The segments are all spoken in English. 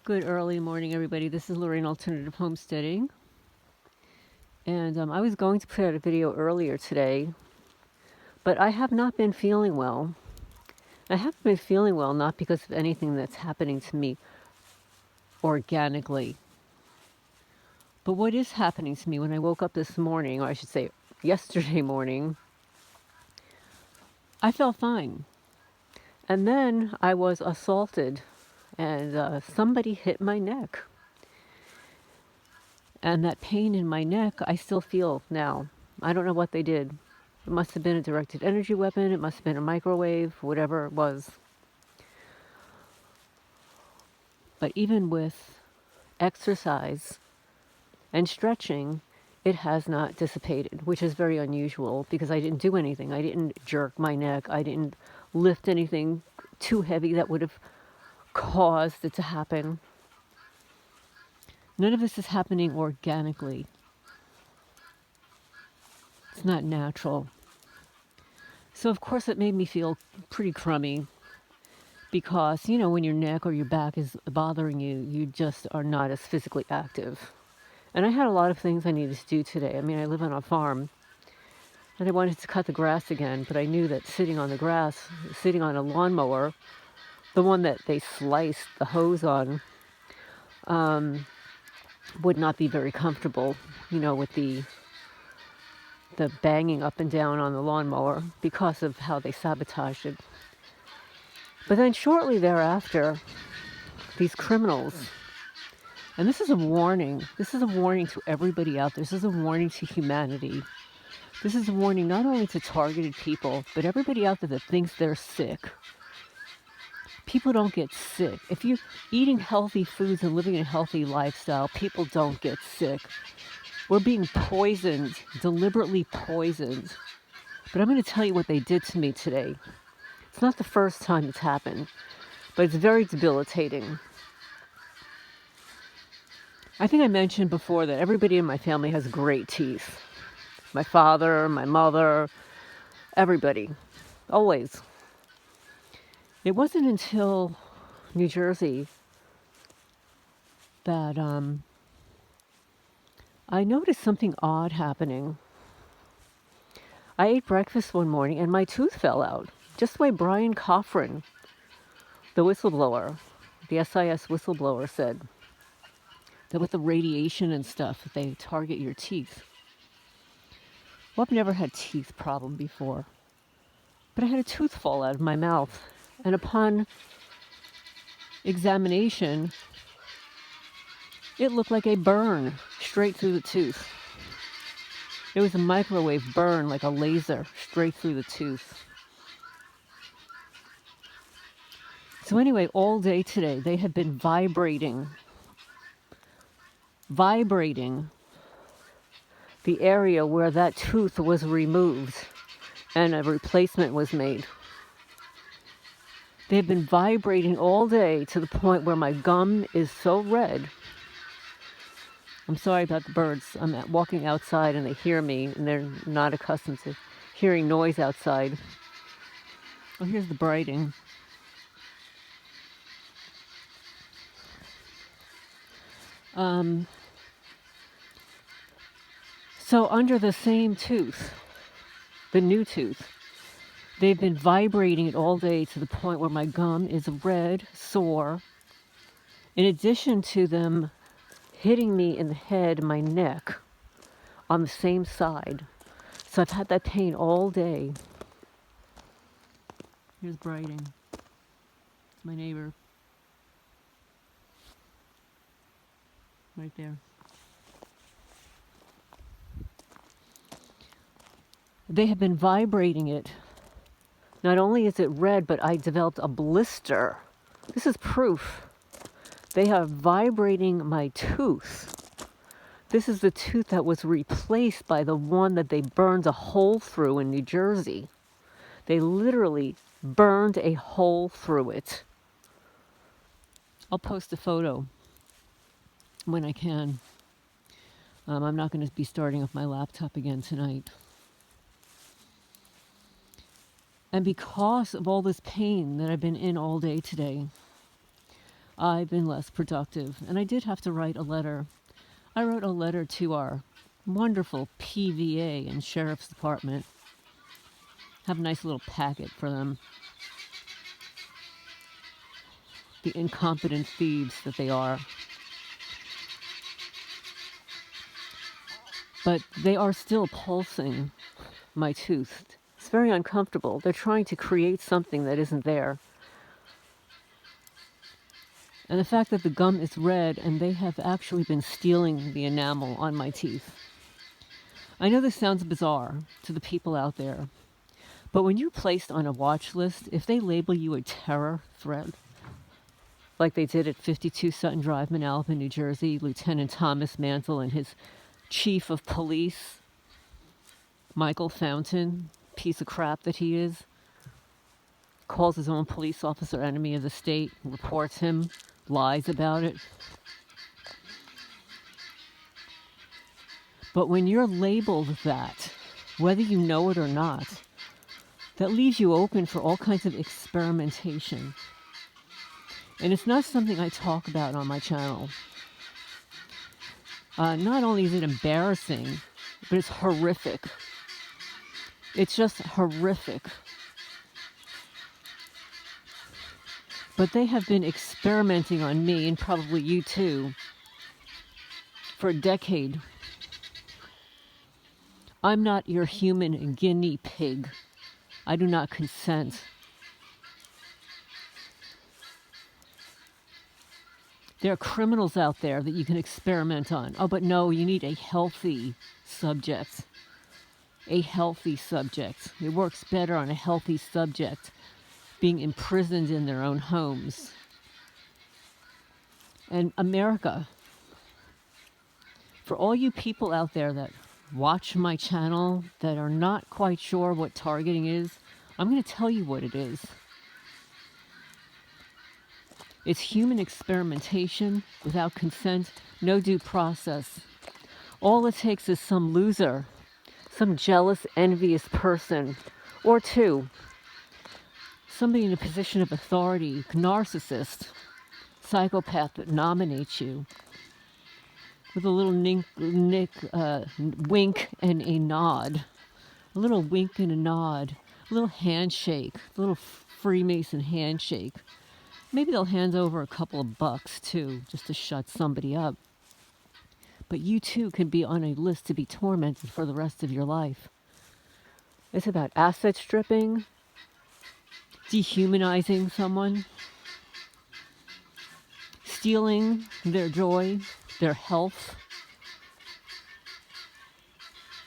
Good early morning, everybody. This is Lorraine Alternative Homesteading. And I was going to put out a video earlier today, but I have not been feeling well. I haven't been feeling well not because of anything that's happening to me organically. But what is happening to me when I woke up this morning, or I should say yesterday morning, I felt fine. And then I was assaulted and somebody hit my neck. And that pain in my neck, I still feel now. I don't know what they did. It must have been a directed energy weapon. It must have been a microwave, whatever it was. But even with exercise and stretching, it has not dissipated, which is very unusual because I didn't do anything. I didn't jerk my neck. I didn't lift anything too heavy that would have caused it to happen. None of this is happening organically. It's not natural. So of course it made me feel pretty crummy because, when your neck or your back is bothering you, you just are not as physically active. And I had a lot of things I needed to do today. I mean, I live on a farm and I wanted to cut the grass again, but I knew that sitting on the grass, sitting on a lawnmower, the one that they sliced the hose on, would not be very comfortable, with the banging up and down on the lawnmower because of how they sabotaged it. But then shortly thereafter, these criminals, and this is a warning to everybody out there. This is a warning to humanity. This is a warning not only to targeted people, but everybody out there that thinks they're sick. People don't get sick. If you're eating healthy foods and living a healthy lifestyle, people don't get sick. We're being poisoned, deliberately poisoned. But I'm going to tell you what they did to me today. It's not the first time it's happened, but it's very debilitating. I think I mentioned before that everybody in my family has great teeth. My father, my mother, everybody, always. It wasn't until New Jersey that I noticed something odd happening. I ate breakfast one morning and my tooth fell out, just the way Brian Coffrin, the whistleblower, the SIS whistleblower, said that with the radiation and stuff, they target your teeth. Well, I've never had a teeth problem before, but I had a tooth fall out of my mouth, and upon examination, it looked like a burn straight through the tooth. It was a microwave burn, like a laser, straight through the tooth. So anyway, all day today, they have been vibrating the area where that tooth was removed and a replacement was made. They've been vibrating all day to the point where my gum is so red. I'm sorry about the birds. I'm walking outside and they hear me and they're not accustomed to hearing noise outside. Oh, here's the brighting. So under the same tooth, the new tooth, they've been vibrating it all day to the point where my gum is red, sore. In addition to them hitting me in the head, my neck, on the same side. So I've had that pain all day. Here's Brighting, my neighbor. Right there. They have been vibrating it. Not only is it red, but I developed a blister. This is proof. They are vibrating my tooth. This is the tooth that was replaced by the one that they burned a hole through in New Jersey. They literally burned a hole through it. I'll post a photo when I can. I'm not going to be starting up my laptop again tonight. And because of all this pain that I've been in all day today, I've been less productive. And I did have to write a letter. I wrote a letter to our wonderful PVA and Sheriff's Department. Have a nice little packet for them. The incompetent thieves that they are. But they are still pulsing my tooth. It's very uncomfortable. They're trying to create something that isn't there. And the fact that the gum is red and they have actually been stealing the enamel on my teeth. I know this sounds bizarre to the people out there, but when you're placed on a watch list, if they label you a terror threat, like they did at 52 Sutton Drive, Manalapan, New Jersey, Lieutenant Thomas Mantle and his chief of police, Michael Fountain, piece of crap that he is, calls his own police officer enemy of the state, reports him, lies about it. But when you're labeled that, whether you know it or not, that leaves you open for all kinds of experimentation. And it's not something I talk about on my channel. Not only is it embarrassing, but it's horrific. It's just horrific. But they have been experimenting on me, and probably you too, for a decade. I'm not your human guinea pig. I do not consent. There are criminals out there that you can experiment on. Oh, but no, you need a healthy subject. A healthy subject. It works better on a healthy subject being imprisoned in their own homes. And America, for all you people out there that watch my channel that are not quite sure what targeting is, I'm going to tell you what it is. It's human experimentation without consent, no due process. All it takes is some loser, some jealous, envious person, or two, somebody in a position of authority, narcissist, psychopath that nominates you with a little wink and a nod. A little wink and a nod, a little handshake, a little Freemason handshake. Maybe they'll hand over a couple of bucks too, just to shut somebody up. But you too can be on a list to be tormented for the rest of your life. It's about asset stripping, dehumanizing someone, stealing their joy, their health.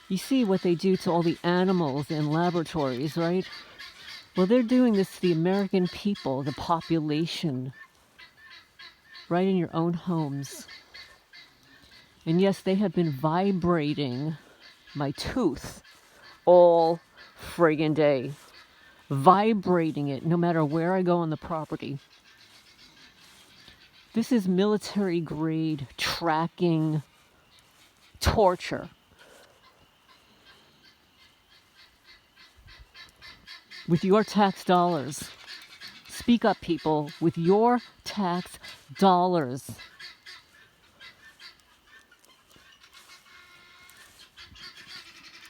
You see what they do to all the animals in laboratories, right? Well, they're doing this to the American people, the population, right in your own homes. And yes, they have been vibrating my tooth all friggin' day. Vibrating it no matter where I go on the property. This is military grade tracking torture. With your tax dollars. Speak up, people. With your tax dollars.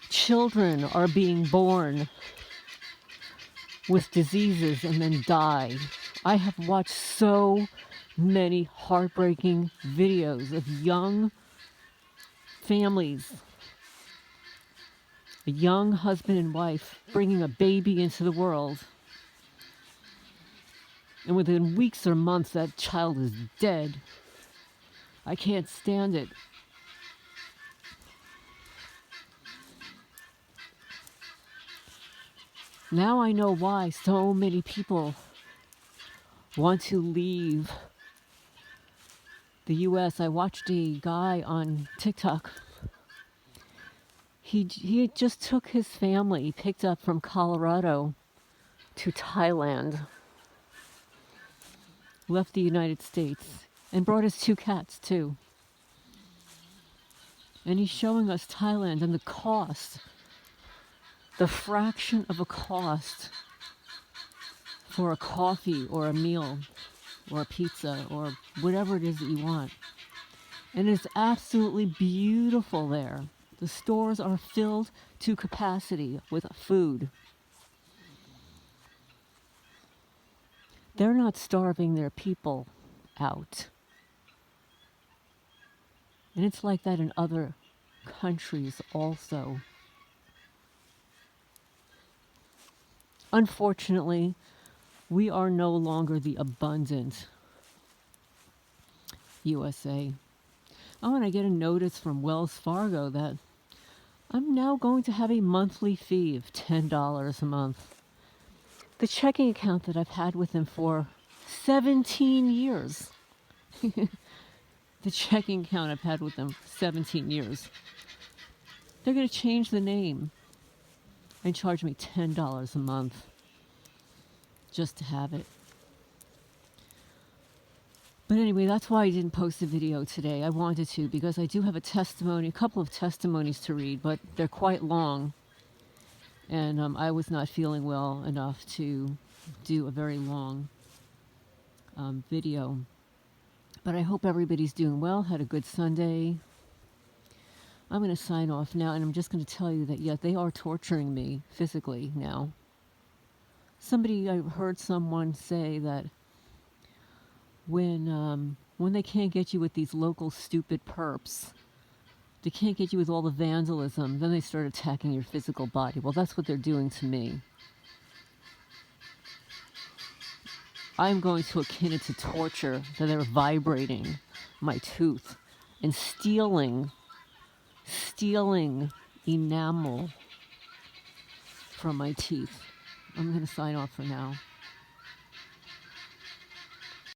Children are being born with diseases and then die. I have watched so many heartbreaking videos of young families, a young husband and wife bringing a baby into the world. And within weeks or months, that child is dead. I can't stand it. Now I know why so many people want to leave the U.S. I watched a guy on TikTok. He just took his family, picked up from Colorado to Thailand, left the United States, and brought his 2 cats too. And he's showing us Thailand and the cost, the fraction of a cost for a coffee or a meal. or a pizza or whatever it is that you want. And it's absolutely beautiful there. The stores are filled to capacity with food. They're not starving their people out. And it's like that in other countries also. Unfortunately, we are no longer the abundant USA. Oh, and I get a notice from Wells Fargo that I'm now going to have a monthly fee of $10 a month. The checking account that I've had with them for 17 years. The checking account I've had with them 17 years. They're going to change the name and charge me $10 a month just to have it. But anyway, that's why I didn't post a video today. I wanted to because I do have a couple of testimonies to read, but they're quite long. And I was not feeling well enough to do a very long video. But I hope everybody's doing well, had a good Sunday. I'm going to sign off now, and I'm just going to tell you that, yeah, they are torturing me physically now. I heard someone say that when they can't get you with these local stupid perps, they can't get you with all the vandalism, then they start attacking your physical body. Well, that's what they're doing to me. I'm going to akin it to torture, that they're vibrating my tooth and stealing enamel from my teeth. I'm going to sign off for now.